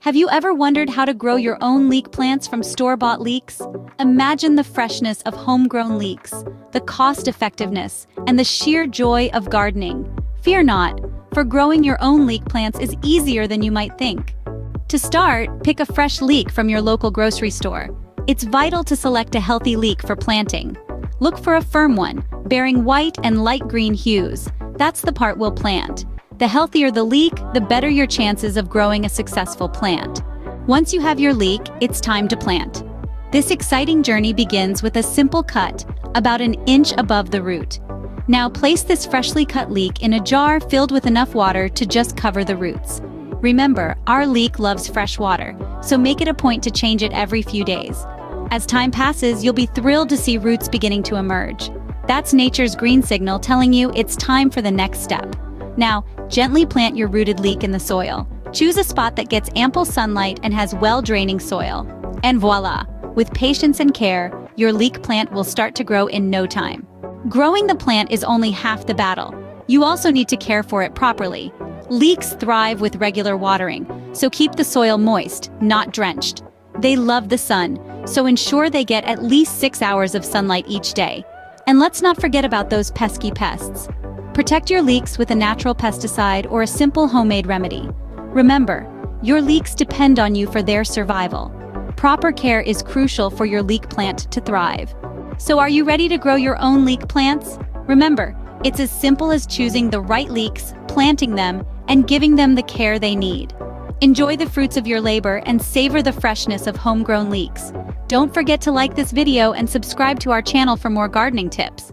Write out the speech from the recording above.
Have you ever wondered how to grow your own leek plants from store-bought leeks? Imagine the freshness of homegrown leeks, the cost-effectiveness, and the sheer joy of gardening. Fear not, for growing your own leek plants is easier than you might think. To start, pick a fresh leek from your local grocery store. It's vital to select a healthy leek for planting. Look for a firm one, bearing white and light green hues. That's the part we'll plant. The healthier the leek, the better your chances of growing a successful plant. Once you have your leek, it's time to plant. This exciting journey begins with a simple cut, about an inch above the root. Now place this freshly cut leek in a jar filled with enough water to just cover the roots. Remember, our leek loves fresh water, so make it a point to change it every few days. As time passes, you'll be thrilled to see roots beginning to emerge. That's nature's green signal telling you it's time for the next step. Now, gently plant your rooted leek in the soil. Choose a spot that gets ample sunlight and has well-draining soil. And voila! With patience and care, your leek plant will start to grow in no time. Growing the plant is only half the battle. You also need to care for it properly. Leeks thrive with regular watering, so keep the soil moist, not drenched. They love the sun, so ensure they get at least 6 hours of sunlight each day. And let's not forget about those pesky pests. Protect your leeks with a natural pesticide or a simple homemade remedy. Remember, your leeks depend on you for their survival. Proper care is crucial for your leek plant to thrive. So are you ready to grow your own leek plants? Remember, it's as simple as choosing the right leeks, planting them, and giving them the care they need. Enjoy the fruits of your labor and savor the freshness of homegrown leeks. Don't forget to like this video and subscribe to our channel for more gardening tips.